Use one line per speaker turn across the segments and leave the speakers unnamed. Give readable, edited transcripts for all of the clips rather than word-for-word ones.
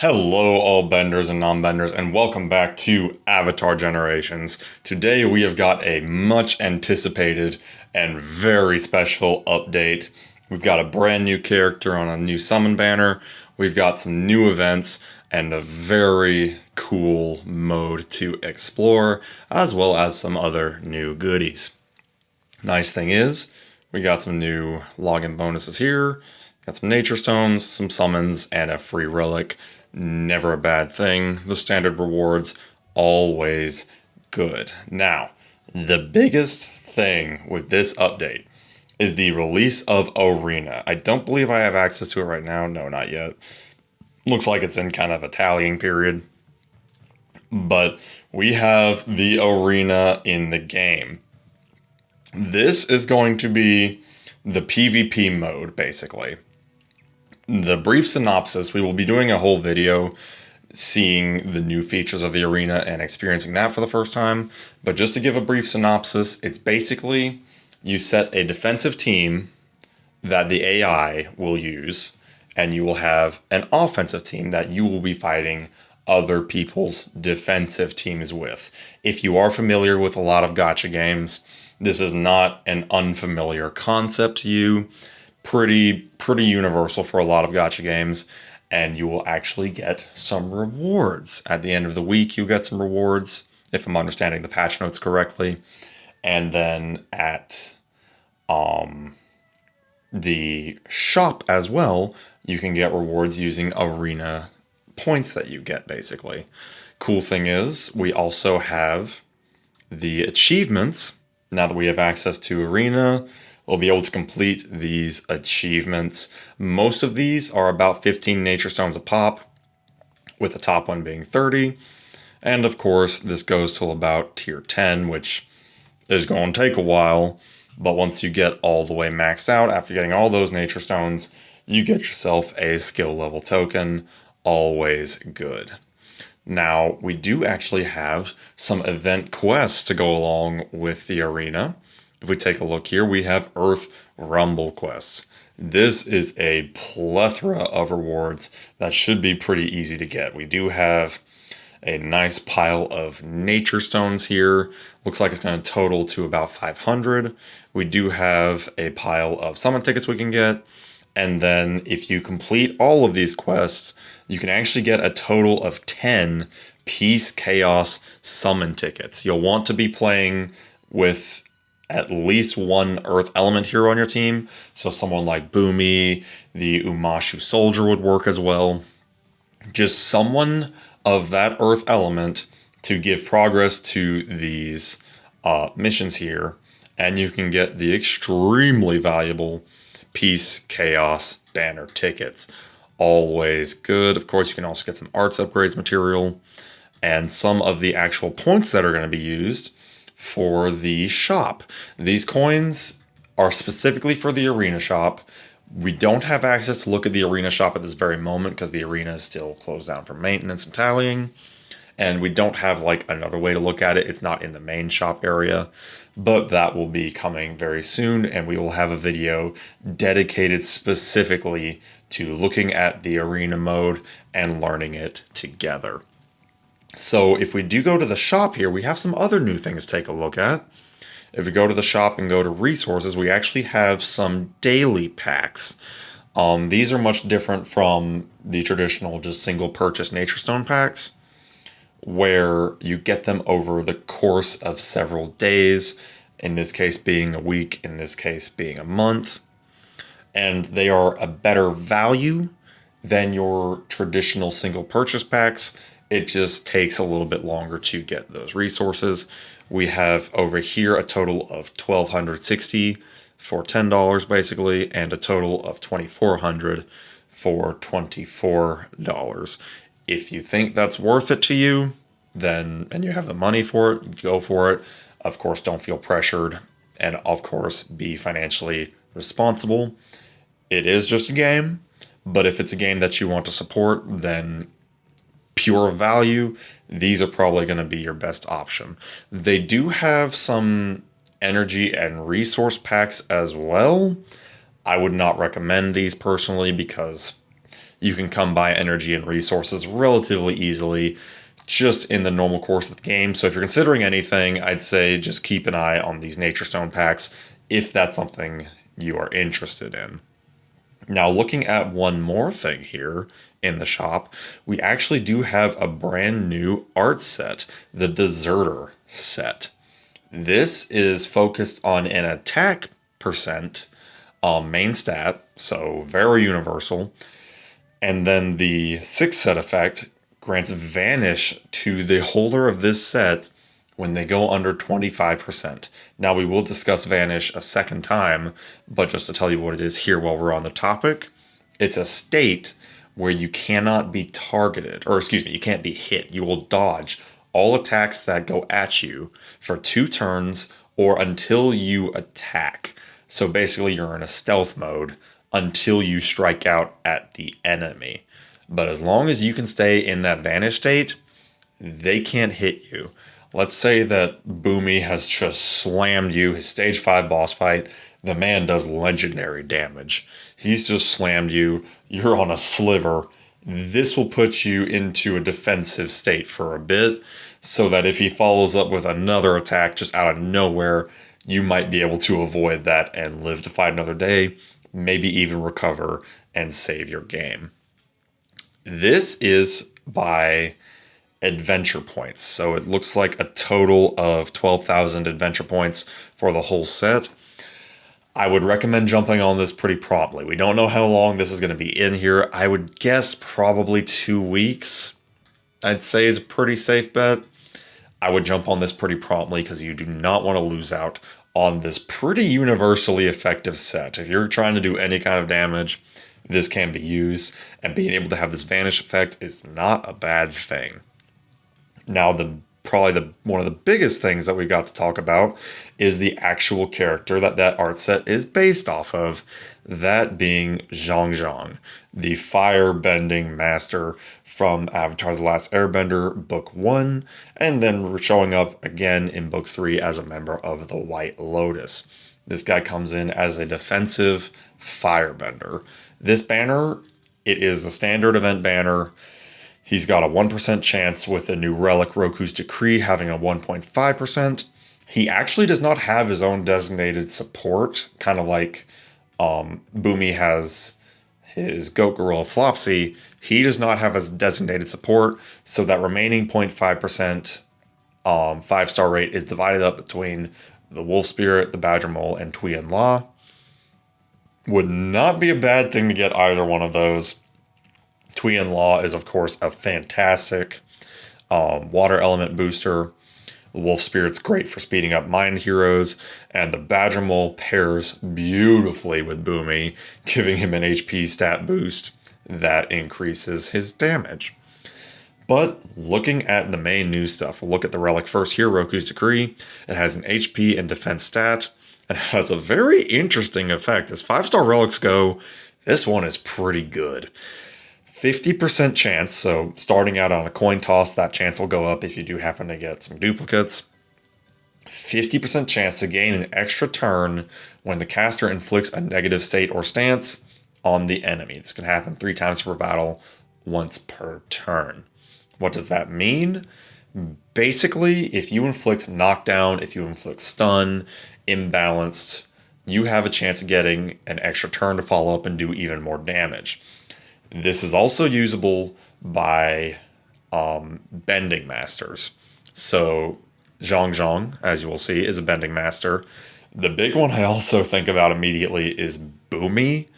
Hello, all benders and non-benders, and welcome back to Avatar Generations. Today we have got a much anticipated and very special update. We've got a brand new character on a new summon banner, we've got some new events, and a very cool mode to explore, as well as some other new goodies. Nice thing is, we got some new login bonuses here, got some nature stones, some summons, and a free relic. Never a bad thing. The standard rewards, always good. Now, the biggest thing with this update is the release of Arena. I don't believe I have access to it right now. No, not yet. Looks like it's in kind of a tallying period. But we have the Arena in the game. This is going to be the PvP mode, basically. The brief synopsis, we will be doing a whole video seeing the new features of the arena and experiencing that for the first time. But just to give a brief synopsis, it's basically you set a defensive team that the AI will use, and you will have an offensive team that you will be fighting other people's defensive teams with. If you are familiar with a lot of gacha games, this is not an unfamiliar concept to you. Pretty universal for a lot of gacha games, and you will actually get some rewards. At the end of the week, you get some rewards, if I'm understanding the patch notes correctly. And then at the shop as well, you can get rewards using arena points that you get, basically. Cool thing is, we also have the achievements. Now that we have access to arena, we'll be able to complete these achievements. Most of these are about 15 nature stones a pop, with the top one being 30. And of course, this goes till about tier 10, which is going to take a while. But once you get all the way maxed out, after getting all those nature stones, you get yourself a skill level token. Always good. Now, we do actually have some event quests to go along with the arena. If we take a look here, we have Earth Rumble quests. This is a plethora of rewards that should be pretty easy to get. We do have a nice pile of nature stones here. Looks like it's going to total to about 500. We do have a pile of summon tickets we can get. And then if you complete all of these quests, you can actually get a total of 10 Peace Chaos summon tickets. You'll want to be playing with at least one Earth element hero on your team. So someone like Boomy, the Umashu Soldier would work as well. Just someone of that Earth element to give progress to these missions here. And you can get the extremely valuable Peace Chaos banner tickets. Always good. Of course, you can also get some arts upgrades material and some of the actual points that are going to be used for the shop. These coins are specifically for the arena shop. We don't have access to look at the arena shop at this very moment because the arena is still closed down for maintenance and tallying. And we don't have like another way to look at it. It's not in the main shop area, but that will be coming very soon. And we will have a video dedicated specifically to looking at the arena mode and learning it together. So if we do go to the shop here, we have some other new things to take a look at. If we go to the shop and go to resources, we actually have some daily packs. These are much different from the traditional just single purchase nature stone packs, where you get them over the course of several days, in this case being a week, in this case being a month. And they are a better value than your traditional single purchase packs. It just takes a little bit longer to get those resources. We have over here a total of 1,260 for $10 basically, and a total of 2,400 for $24. If you think that's worth it to you, then, and you have the money for it, go for it. Of course, don't feel pressured, and of course, be financially responsible. It is just a game, but if it's a game that you want to support, then pure value, these are probably going to be your best option. They do have some energy and resource packs as well. I would not recommend these personally because you can come by energy and resources relatively easily just in the normal course of the game. So if you're considering anything, I'd say just keep an eye on these Nature Stone packs if that's something you are interested in. Now, looking at one more thing here in the shop, we actually do have a brand new art set, the Deserter set. This is focused on an attack percent main stat, so very universal. And then the 6 set effect grants Vanish to the holder of this set when they go under 25%. Now, we will discuss Vanish a second time, but just to tell you what it is here while we're on the topic, it's a state where you cannot be targeted, or excuse me, you can't be hit. You will dodge all attacks that go at you for 2 turns or until you attack. So basically, you're in a stealth mode until you strike out at the enemy. But as long as you can stay in that Vanish state, they can't hit you. Let's say that Boomy has just slammed you, his stage 5 boss fight. The man does legendary damage. He's just slammed you. You're on a sliver. This will put you into a defensive state for a bit, so that if he follows up with another attack just out of nowhere, you might be able to avoid that and live to fight another day, maybe even recover and save your game. This is by adventure points. So it looks like a total of 12,000 adventure points for the whole set. I would recommend jumping on this pretty promptly. We don't know how long this is going to be in here. I would guess probably 2 weeks. I'd say is a pretty safe bet. I would jump on this pretty promptly because you do not want to lose out on this pretty universally effective set. If you're trying to do any kind of damage, this can be used, and being able to have this Vanish effect is not a bad thing. Now, one of the biggest things that we got to talk about is the actual character that art set is based off of, that being Zhang Zhang, the firebending master from Avatar: The Last Airbender, Book 1, and then showing up again in Book 3 as a member of the White Lotus. This guy comes in as a defensive firebender. This banner, it is a standard event banner. He's got a 1% chance with the new relic Roku's Decree having a 1.5%. He actually does not have his own designated support, kind of like Boomy has his Goat Gorilla Flopsy. He does not have a designated support, so that remaining 0.5% 5-star rate is divided up between the Wolf Spirit, the Badger Mole, and Tui La. Would not be a bad thing to get either one of those. Tui La is, of course, a fantastic water element booster. The Wolf Spirit's great for speeding up Mind Heroes, and the Badger Mole pairs beautifully with Boomy, giving him an HP stat boost that increases his damage. But looking at the main new stuff, we'll look at the relic first here, Roku's Decree. It has an HP and defense stat. It has a very interesting effect. As 5-star relics go, this one is pretty good. 50% chance, so starting out on a coin toss, that chance will go up if you do happen to get some duplicates. 50% chance to gain an extra turn when the caster inflicts a negative state or stance on the enemy. This can happen 3 times per battle, once per turn. What does that mean? Basically, if you inflict knockdown, if you inflict stun, imbalanced, you have a chance of getting an extra turn to follow up and do even more damage. This is also usable by bending masters. So Zhang Zhang, as you will see, is a bending master. The big one I also think about immediately is Boomy,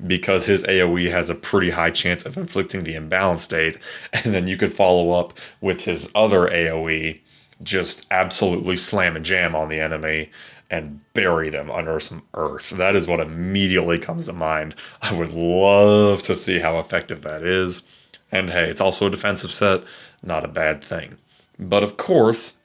because his AoE has a pretty high chance of inflicting the imbalance state, and then you could follow up with his other AoE, just absolutely slam and jam on the enemy and bury them under some earth. That is what immediately comes to mind. I would love to see how effective that is. And hey, it's also a defensive set, not a bad thing. But of course,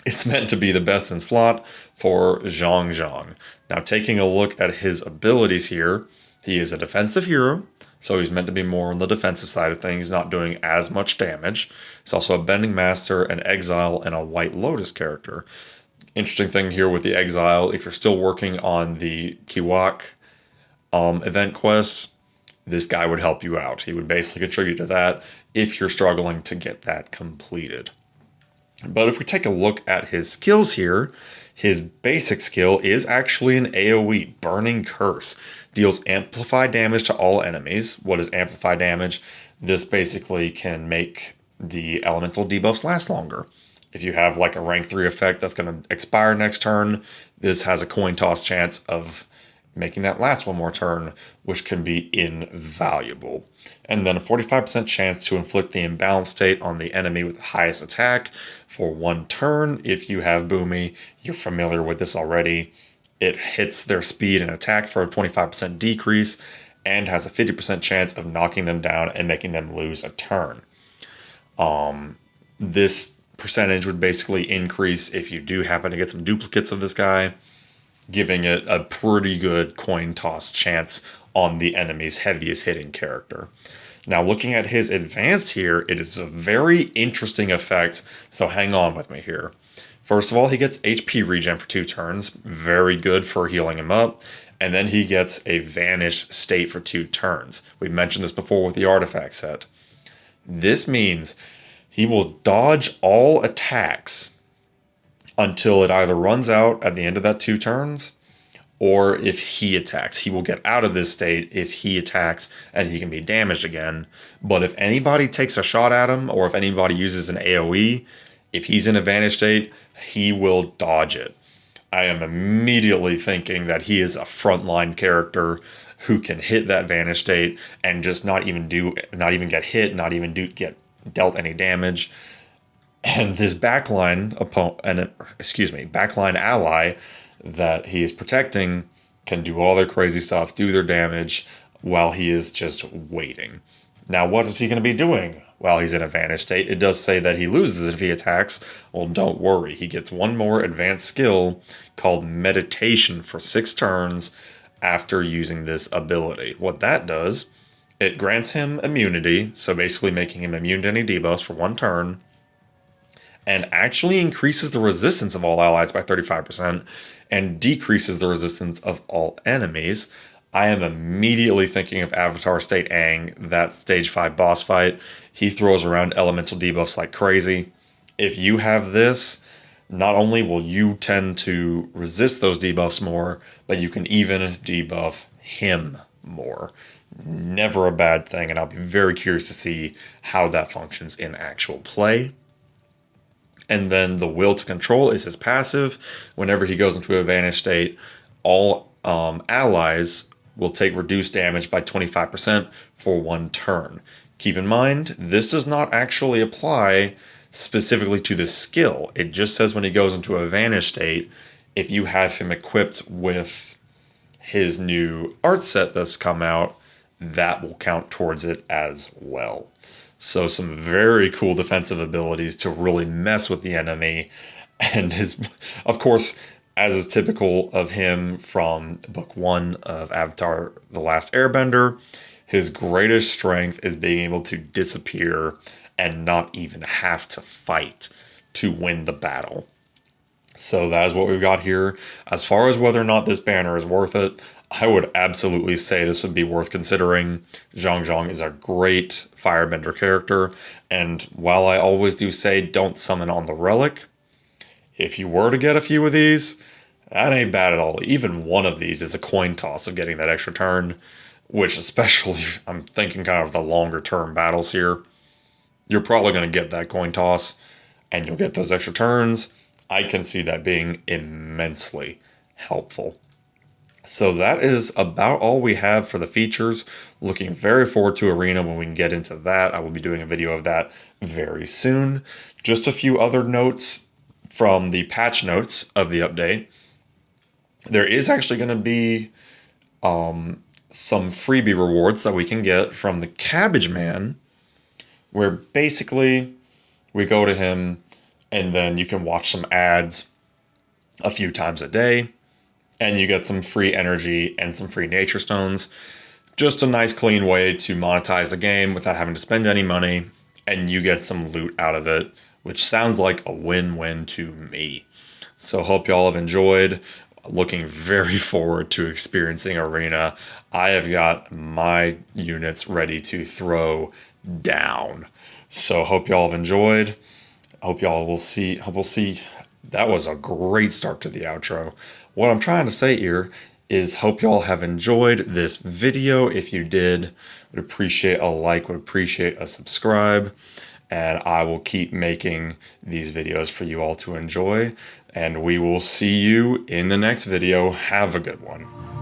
it's meant to be the best in slot for Zhang Zhang. Now, taking a look at his abilities here, he is a defensive hero, so he's meant to be more on the defensive side of things, not doing as much damage. He's also a Bending Master, an Exile, and a White Lotus character. Interesting thing here with the Exile, if you're still working on the Kiwak event quests, this guy would help you out. He would basically contribute to that if you're struggling to get that completed. But if we take a look at his skills here, his basic skill is actually an AoE, Burning Curse. Deals amplified damage to all enemies. What is amplified damage? This basically can make the elemental debuffs last longer. If you have like a rank 3 effect that's going to expire next turn, this has a coin toss chance of making that last one more turn, which can be invaluable. And then a 45% chance to inflict the imbalance state on the enemy with the highest attack for 1 turn. If you have Boomy, you're familiar with this already. It hits their speed and attack for a 25% decrease and has a 50% chance of knocking them down and making them lose a turn. This percentage would basically increase if you do happen to get some duplicates of this guy, giving it a pretty good coin toss chance on the enemy's heaviest hitting character. Now, looking at his advanced here, it is a very interesting effect, so hang on with me here. First of all, he gets HP regen for 2 turns, very good for healing him up, and then he gets a Vanish state for 2 turns. We mentioned this before with the artifact set. This means he will dodge all attacks until it either runs out at the end of that 2 turns, or if he attacks. He will get out of this state if he attacks and he can be damaged again. But if anybody takes a shot at him, or if anybody uses an AoE, if he's in a Vanish state, he will dodge it. I am immediately thinking that he is a frontline character who can hit that Vanish state and just not even get hit, not even get dealt any damage. And this backline backline ally that he is protecting can do all their crazy stuff, do their damage while he is just waiting. Now, what is he going to be doing while he's in a Vanish state? It does say that he loses if he attacks. Well, don't worry. He gets one more advanced skill called Meditation for 6 turns after using this ability. What that does, it grants him immunity, so basically making him immune to any debuffs for 1 turn, and actually increases the resistance of all allies by 35% and decreases the resistance of all enemies. I am immediately thinking of Avatar State Aang, that stage 5 boss fight. He throws around elemental debuffs like crazy. If you have this, not only will you tend to resist those debuffs more, but you can even debuff him more. Never a bad thing, and I'll be very curious to see how that functions in actual play. And then the Will to Control is his passive. Whenever he goes into a Vanish state, all allies will take reduced damage by 25% for 1 turn. Keep in mind, this does not actually apply specifically to the skill. It just says when he goes into a Vanish state, if you have him equipped with his new art set that's come out, that will count towards it as well. So some very cool defensive abilities to really mess with the enemy. And of course, as is typical of him from book 1 of Avatar: The Last Airbender, his greatest strength is being able to disappear and not even have to fight to win the battle. So that is what we've got here. As far as whether or not this banner is worth it, I would absolutely say this would be worth considering. Zhang Zhang is a great Firebender character, and while I always do say don't summon on the relic, if you were to get a few of these, that ain't bad at all. Even one of these is a coin toss of getting that extra turn, which especially, I'm thinking kind of the longer term battles here, you're probably going to get that coin toss, and you'll get those extra turns. I can see that being immensely helpful. So that is about all we have for the features. Looking very forward to Arena when we can get into that. I will be doing a video of that very soon. Just a few other notes from the patch notes of the update. There is actually going to be some freebie rewards that we can get from the Cabbage Man, where basically we go to him and then you can watch some ads a few times a day. And you get some free energy and some free nature stones. Just a nice clean way to monetize the game without having to spend any money. And you get some loot out of it, which sounds like a win-win to me. So hope y'all have enjoyed. looking very forward to experiencing Arena. I have got my units ready to throw down. So hope y'all have enjoyed. Hope y'all will see. Hope we'll see. That was a great start to the outro. What I'm trying to say here is hope y'all have enjoyed this video. If you did, would appreciate a like, would appreciate a subscribe, and I will keep making these videos for you all to enjoy. And we will see you in the next video. Have a good one.